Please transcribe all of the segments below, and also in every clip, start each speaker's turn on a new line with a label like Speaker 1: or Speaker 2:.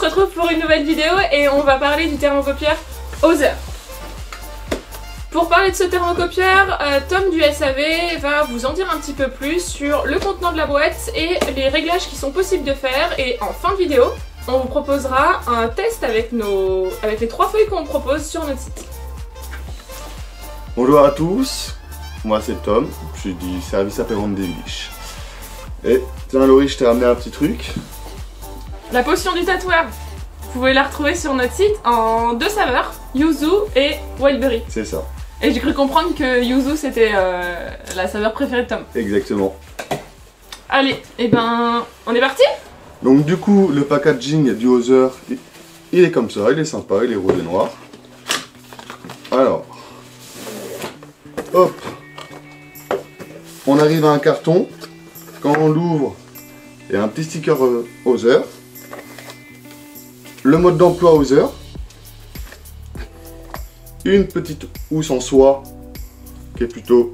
Speaker 1: retrouve pour une nouvelle vidéo et on va parler du thermocopieur Hauser. Pour parler de ce thermocopieur, Tom du SAV va vous en dire un petit peu plus sur le contenant de la boîte et les réglages qui sont possibles de faire. Et en fin de vidéo, on vous proposera un test avec les 3 feuilles qu'on propose sur notre site.
Speaker 2: Bonjour à tous, moi c'est Tom, je suis du service après-vente d'Evilish. Et tiens Laurie, je t'ai ramené un petit truc.
Speaker 1: La potion du tatoueur. Vous pouvez la retrouver sur notre site en 2 saveurs, Yuzu et Wildberry.
Speaker 2: C'est ça.
Speaker 1: Et j'ai cru comprendre que Yuzu c'était la saveur préférée de Tom.
Speaker 2: Exactement.
Speaker 1: Allez, et ben on est parti.
Speaker 2: Donc du coup, le packaging du Hauser, il est comme ça, il est sympa, il est rose et noir. Alors, hop, on arrive à un carton. Quand on l'ouvre, il y a un petit sticker Hauser. Le mode d'emploi Hauser. Une petite housse en soie qui est plutôt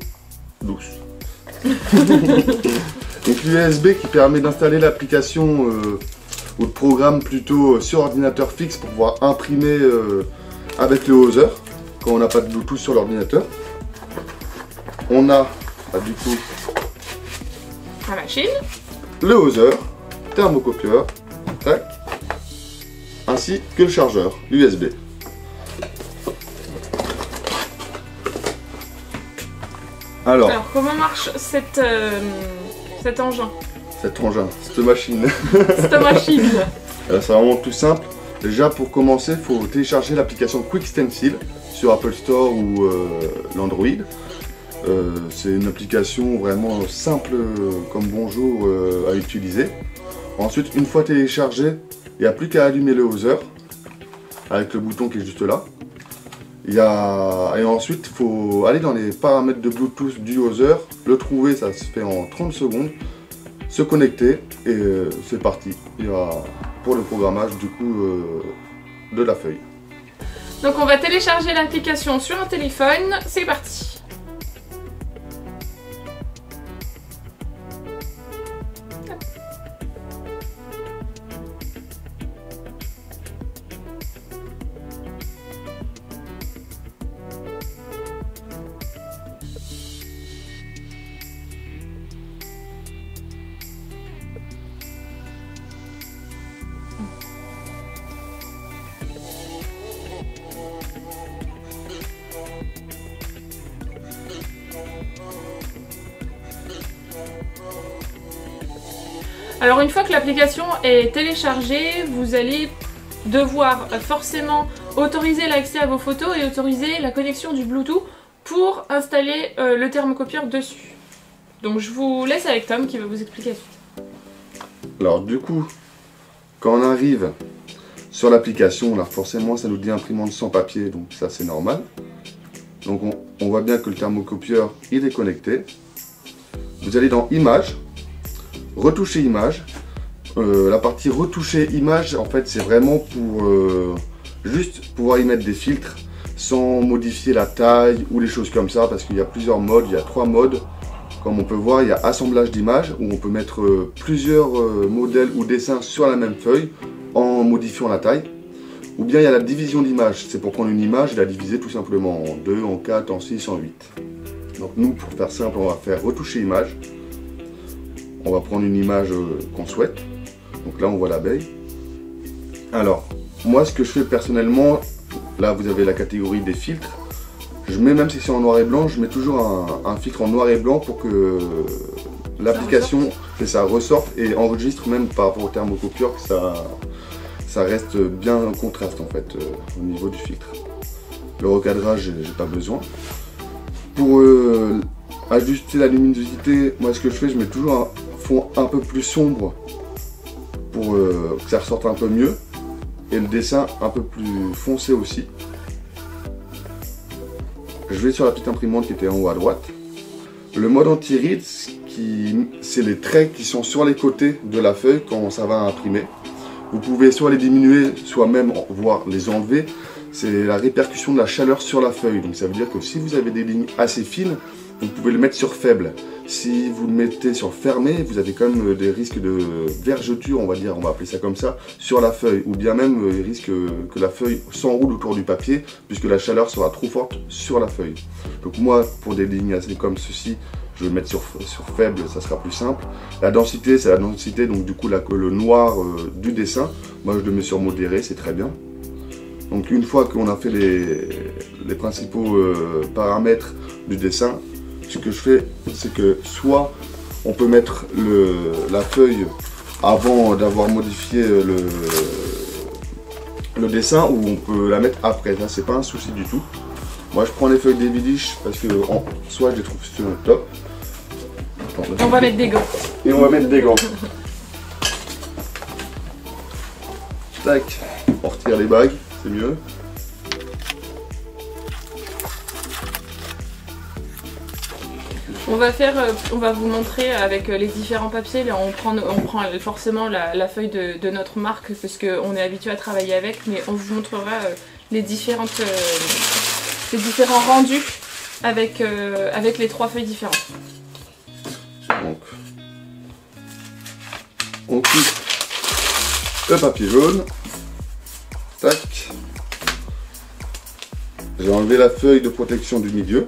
Speaker 2: douce. Donc l'USB qui permet d'installer l'application ou le programme plutôt sur ordinateur fixe pour pouvoir imprimer avec le Hauser quand on n'a pas de Bluetooth sur l'ordinateur. On a du coup
Speaker 1: la machine,
Speaker 2: le Hauser, thermocopieur, tac, ainsi que le chargeur USB. Alors
Speaker 1: comment marche cet engin?
Speaker 2: Cette machine.
Speaker 1: Cette machine.
Speaker 2: C'est vraiment tout simple. Déjà pour commencer, il faut télécharger l'application Quick Stencil sur Apple Store ou l'Android. C'est une application vraiment simple comme bonjour à utiliser. Ensuite, une fois téléchargé, il n'y a plus qu'à allumer le Hauser avec le bouton qui est juste là. Et ensuite, il faut aller dans les paramètres de Bluetooth du Hauser, le trouver, ça se fait en 30 secondes, se connecter et c'est parti. Il y a pour le programmage du coup de la feuille.
Speaker 1: Donc on va télécharger l'application sur un téléphone, c'est parti. Alors une fois que l'application est téléchargée, vous allez devoir forcément autoriser l'accès à vos photos et autoriser la connexion du Bluetooth pour installer le thermocopieur dessus. Donc je vous laisse avec Tom qui va vous expliquer la suite.
Speaker 2: Alors du coup, quand on arrive sur l'application, là forcément ça nous dit imprimante sans papier, donc ça c'est normal. Donc on voit bien que le thermocopieur il est connecté. Vous allez dans Images. Retoucher image. La partie retoucher image, en fait, c'est vraiment pour juste pouvoir y mettre des filtres sans modifier la taille ou les choses comme ça, parce qu'il y a plusieurs modes. Il y a 3 modes. Comme on peut voir, il y a assemblage d'images où on peut mettre plusieurs modèles ou dessins sur la même feuille en modifiant la taille. Ou bien il y a la division d'images. C'est pour prendre une image et la diviser tout simplement en 2, en 4, en 6, en 8. Donc nous, pour faire simple, on va faire retoucher image. On va prendre une image qu'on souhaite. Donc là, on voit l'abeille. Alors, moi, ce que je fais personnellement, là, vous avez la catégorie des filtres. Je mets, même si c'est en noir et blanc, je mets toujours un filtre en noir et blanc pour que l'application ressorte et enregistre même par rapport au thermocopieur que ça reste bien en contraste en fait au niveau du filtre. Le recadrage, j'ai pas besoin. Pour ajuster la luminosité, moi ce que je fais, je mets toujours un fond un peu plus sombre pour que ça ressorte un peu mieux et le dessin un peu plus foncé aussi. Je vais sur la petite imprimante qui était en haut à droite. Le mode anti-ride, c'est les traits qui sont sur les côtés de la feuille quand ça va imprimer. Vous pouvez soit les diminuer, soit même voire les enlever. C'est la répercussion de la chaleur sur la feuille. Donc ça veut dire que si vous avez des lignes assez fines, vous pouvez le mettre sur faible. Si vous le mettez sur fermé, vous avez quand même des risques de vergeture, on va dire, on va appeler ça comme ça, sur la feuille. Ou bien même, il risque que la feuille s'enroule autour du papier, puisque la chaleur sera trop forte sur la feuille. Donc moi, pour des lignes assez comme ceci, je vais le mettre sur faible, ça sera plus simple. La densité, c'est la densité, donc du coup le noir du dessin. Moi, je le mets sur modéré, c'est très bien. Donc une fois qu'on a fait les principaux paramètres du dessin, ce que je fais, c'est que soit on peut mettre la feuille avant d'avoir modifié le dessin, ou on peut la mettre après, ça c'est pas un souci du tout. Moi je prends les feuilles d'Evilish parce que soit je les trouve sur le top.
Speaker 1: On va mettre des gants.
Speaker 2: Et on va mettre des gants. Tac, on retire les bagues, c'est mieux.
Speaker 1: On va vous montrer avec les différents papiers. Là, on prend forcément la feuille de notre marque parce qu'on est habitué à travailler avec, mais on vous montrera les différents rendus avec les 3 feuilles différentes.
Speaker 2: Donc, on coupe le papier jaune. Tac. J'ai enlevé la feuille de protection du milieu.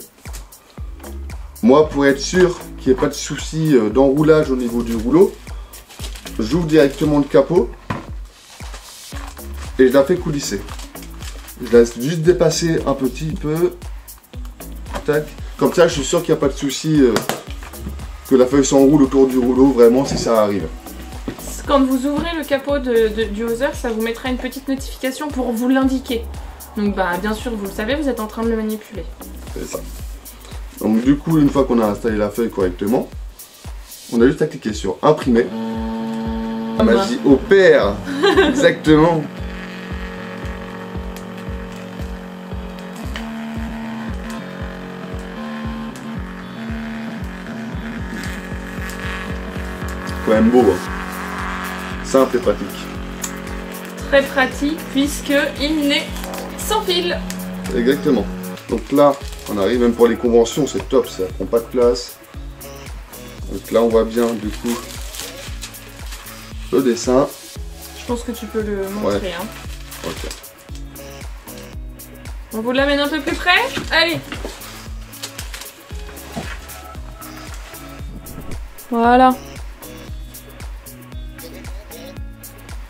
Speaker 2: Moi, pour être sûr qu'il n'y ait pas de souci d'enroulage au niveau du rouleau, j'ouvre directement le capot et je la fais coulisser. Je laisse juste dépasser un petit peu. Tac. Comme ça, je suis sûr qu'il n'y a pas de souci que la feuille s'enroule autour du rouleau, vraiment, si ça arrive.
Speaker 1: Quand vous ouvrez le capot du Hauser, ça vous mettra une petite notification pour vous l'indiquer. Donc bien sûr, vous le savez, vous êtes en train de le manipuler.
Speaker 2: C'est ça. Donc du coup, une fois qu'on a installé la feuille correctement, on a juste à cliquer sur imprimer. La magie opère. Exactement. Quand même beau, hein. Simple et pratique.
Speaker 1: Très pratique puisqu'il n'est sans fil.
Speaker 2: Exactement. Donc là, on arrive même pour les conventions, c'est top, ça prend pas de place. Donc là, on voit bien du coup le dessin.
Speaker 1: Je pense que tu peux le montrer.
Speaker 2: Ouais.
Speaker 1: Hein.
Speaker 2: Ok.
Speaker 1: On vous l'amène un peu plus près. Allez. Voilà.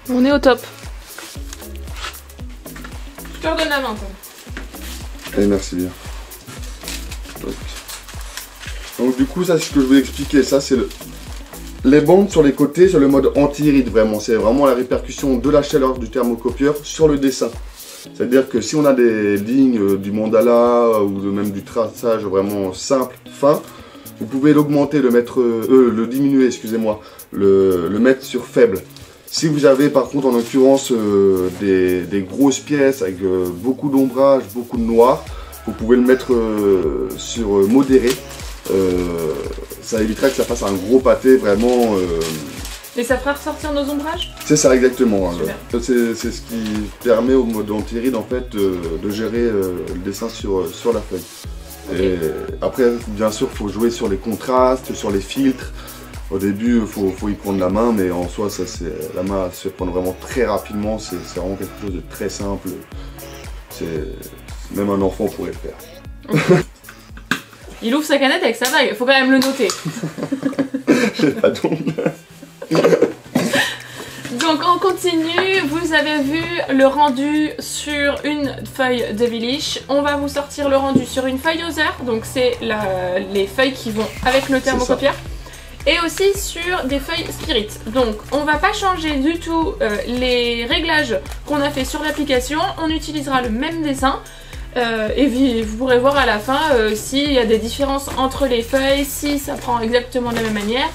Speaker 1: On est au top. Je te redonne la main, Tom.
Speaker 2: Et merci bien. Donc du coup, ça c'est ce que je voulais expliquer. Ça c'est les bandes sur les côtés, sur le mode anti-ride vraiment. C'est vraiment la répercussion de la chaleur du thermocopieur sur le dessin. C'est-à-dire que si on a des lignes du mandala ou même du traçage vraiment simple, fin, vous pouvez l'augmenter, le diminuer, excusez-moi, le mettre sur faible. Si vous avez par contre en l'occurrence des grosses pièces avec beaucoup d'ombrage, beaucoup de noir, vous pouvez le mettre sur modéré. Ça évitera que ça fasse un gros pâté vraiment.
Speaker 1: Et ça fera ressortir nos ombrages?
Speaker 2: C'est ça exactement. C'est ce qui permet au mode anti-ride en fait de gérer le dessin sur la feuille. Okay. Et après bien sûr il faut jouer sur les contrastes, sur les filtres. Au début il faut y prendre la main, mais en soi la main se prend vraiment très rapidement, c'est vraiment quelque chose de très simple. Même un enfant pourrait le faire.
Speaker 1: Okay. Il ouvre sa canette avec sa bague, il faut quand même le noter.
Speaker 2: J'ai pas d'ongle.
Speaker 1: Donc on continue, vous avez vu le rendu sur une feuille d'Evilish. On va vous sortir le rendu sur une feuille Hauser, donc c'est les feuilles qui vont avec le thermocopieur. Et aussi sur des feuilles Spirit. Donc on va pas changer du tout les réglages qu'on a fait sur l'application, on utilisera le même dessin. Et vous pourrez voir à la fin s'il y a des différences entre les feuilles, si ça prend exactement de la même manière.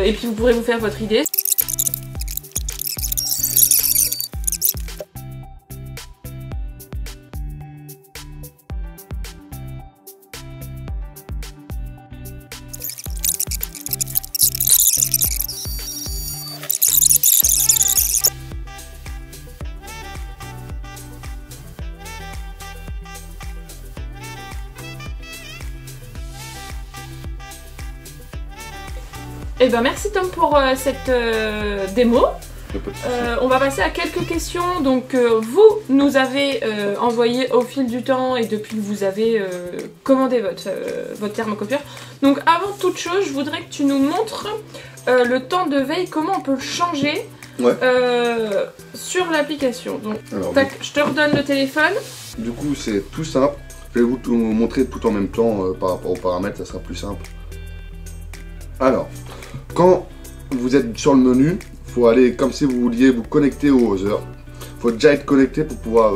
Speaker 1: Et puis vous pourrez vous faire votre idée. Et ben merci Tom pour cette démo. On va passer à quelques questions. Donc vous nous avez envoyé au fil du temps et depuis que vous avez commandé votre thermocopieur. Donc avant toute chose, je voudrais que tu nous montres le temps de veille, comment on peut le changer sur l'application. Donc
Speaker 2: alors,
Speaker 1: tac, je te redonne le téléphone.
Speaker 2: Du coup c'est tout simple. Je vais vous tout montrer tout en même temps par rapport aux paramètres, ça sera plus simple. Alors, quand vous êtes sur le menu, il faut aller comme si vous vouliez vous connecter au Other. Il faut déjà être connecté pour pouvoir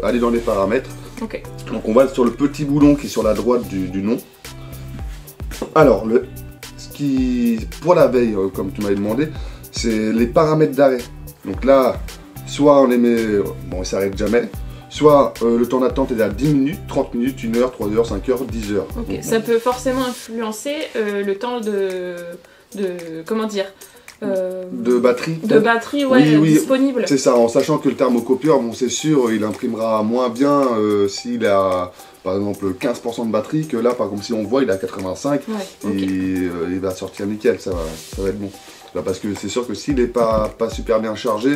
Speaker 2: aller dans les paramètres.
Speaker 1: Ok.
Speaker 2: Donc on va sur le petit boulon qui est sur la droite du nom. Alors, pour la veille, comme tu m'avais demandé, c'est les paramètres d'arrêt. Donc là, soit on les met, bon, ils s'arrêtent jamais. Soit le temps d'attente est à 10 minutes, 30 minutes, 1 heure, 3 heures, 5 heures, 10 heures.
Speaker 1: Ok, ça peut forcément influencer le temps de comment dire
Speaker 2: de batterie.
Speaker 1: De batterie, ouais,
Speaker 2: oui,
Speaker 1: disponible.
Speaker 2: C'est ça, en sachant que le thermocopieur, bon c'est sûr, il imprimera moins bien s'il a par exemple 15% de batterie que là, par exemple si on voit il a 85,
Speaker 1: ouais, okay.
Speaker 2: Il va sortir nickel, ça va être bon. Là, parce que c'est sûr que s'il n'est pas super bien chargé,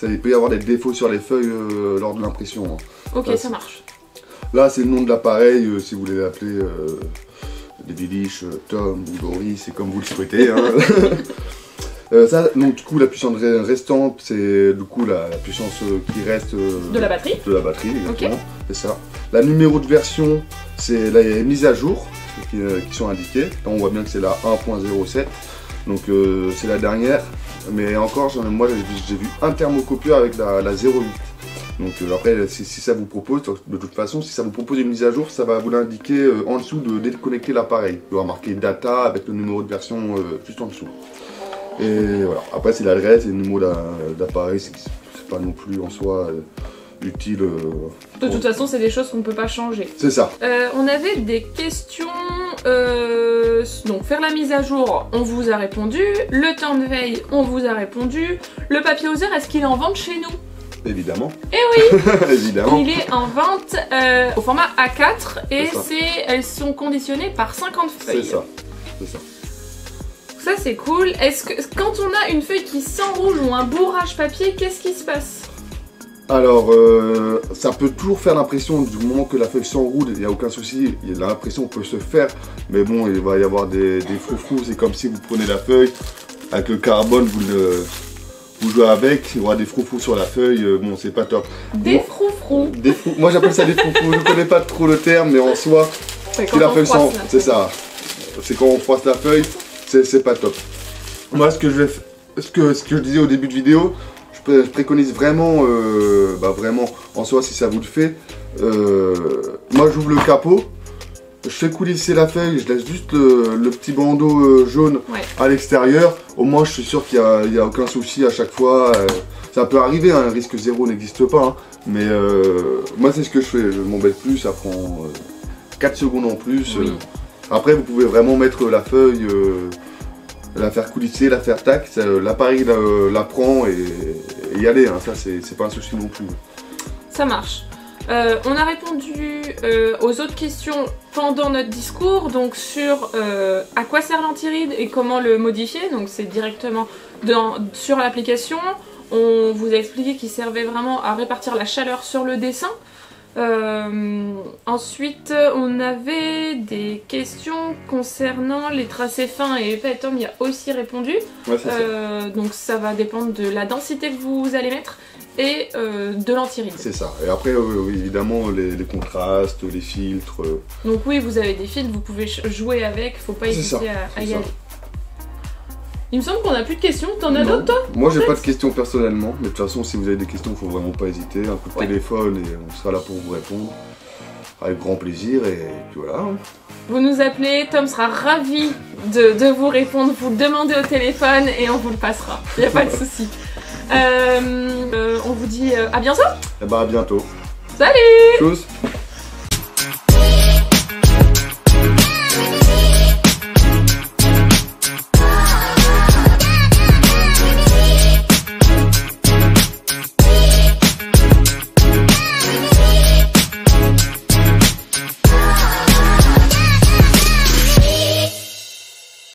Speaker 2: il peut y avoir des défauts sur les feuilles lors de l'impression. Hein.
Speaker 1: Ok,
Speaker 2: là,
Speaker 1: ça marche.
Speaker 2: Là, c'est le nom de l'appareil, si vous voulez l'appeler Davidish, Tom ou Boris, c'est comme vous le souhaitez. Hein. Ça, donc du coup, la puissance restante, c'est du coup la puissance qui reste
Speaker 1: de la batterie.
Speaker 2: De la batterie, exactement.
Speaker 1: Okay.
Speaker 2: C'est ça. La numéro de version, c'est les mises à jour qui sont indiquées. Là, on voit bien que c'est la 1.07. Donc c'est la dernière, mais encore moi j'ai vu un thermocopieur avec la 08. Donc après si ça vous propose, de toute façon si ça vous propose une mise à jour, ça va vous l'indiquer en dessous de déconnecter l'appareil. Il va marquer data avec le numéro de version juste en dessous. Et voilà, après c'est l'adresse et le numéro d'appareil, c'est pas non plus en soi utile.
Speaker 1: De toute façon c'est des choses qu'on ne peut pas changer.
Speaker 2: C'est ça.
Speaker 1: On avait des questions. Donc faire la mise à jour, on vous a répondu. Le temps de veille, on vous a répondu. Le papier Other, est-ce qu'il est en vente chez nous?
Speaker 2: Évidemment.
Speaker 1: Eh oui.
Speaker 2: Évidemment.
Speaker 1: Il est en vente au format A4 et elles sont conditionnées par 50 feuilles.
Speaker 2: C'est ça. C'est ça.
Speaker 1: Ça c'est cool. Est-ce que quand on a une feuille qui s'enrouge ou un bourrage papier, qu'est-ce qui se passe?
Speaker 2: Alors, ça peut toujours faire l'impression, du moment que la feuille s'enroule, il n'y a aucun souci, l'impression peut se faire, mais bon, il va y avoir des froufrous, c'est comme si vous prenez la feuille, avec le carbone, vous jouez avec, il y aura des froufrous sur la feuille, bon, c'est pas top.
Speaker 1: Des froufrous.
Speaker 2: Moi j'appelle ça des froufrous, je ne connais pas trop le terme, mais en soi, si la feuille s'enroule, c'est ça, c'est quand on froisse la feuille, c'est pas top. Moi, ce que je disais au début de vidéo, je préconise vraiment, vraiment, en soi si ça vous le fait, moi j'ouvre le capot, je fais coulisser la feuille, je laisse juste le petit bandeau jaune à l'extérieur, au moins je suis sûr qu'il n'y a aucun souci à chaque fois, ça peut arriver, hein, un risque zéro n'existe pas, hein, mais moi c'est ce que je fais, je m'embête plus, ça prend 4 secondes en plus, après vous pouvez vraiment mettre la feuille, la faire coulisser, la faire tac, l'appareil la prend et y aller, hein. Ça c'est pas un souci non plus.
Speaker 1: Ça marche. On a répondu aux autres questions pendant notre discours, donc sur à quoi sert l'antiride et comment le modifier, donc c'est directement sur l'application. On vous a expliqué qu'il servait vraiment à répartir la chaleur sur le dessin. Ensuite, on avait des questions concernant les tracés fins et épais. Tom y a aussi répondu.
Speaker 2: Ouais,
Speaker 1: donc ça va dépendre de la densité que vous allez mettre et de l'antiride.
Speaker 2: C'est ça. Et après, évidemment, les contrastes, les filtres.
Speaker 1: Donc oui, vous avez des filtres, vous pouvez jouer avec, faut pas hésiter à y aller. Il me semble qu'on n'a plus de questions. T'en as d'autres, toi?
Speaker 2: Moi, j'ai pas de questions personnellement. Mais de toute façon, si vous avez des questions, il faut vraiment pas hésiter. Un coup de téléphone et on sera là pour vous répondre. Avec grand plaisir. Et puis voilà.
Speaker 1: Vous nous appelez, Tom sera ravi de vous répondre. Vous le demandez au téléphone et on vous le passera. Il n'y a pas de souci. On vous dit à bientôt.
Speaker 2: Et bah à bientôt.
Speaker 1: Salut.
Speaker 2: Tchuss.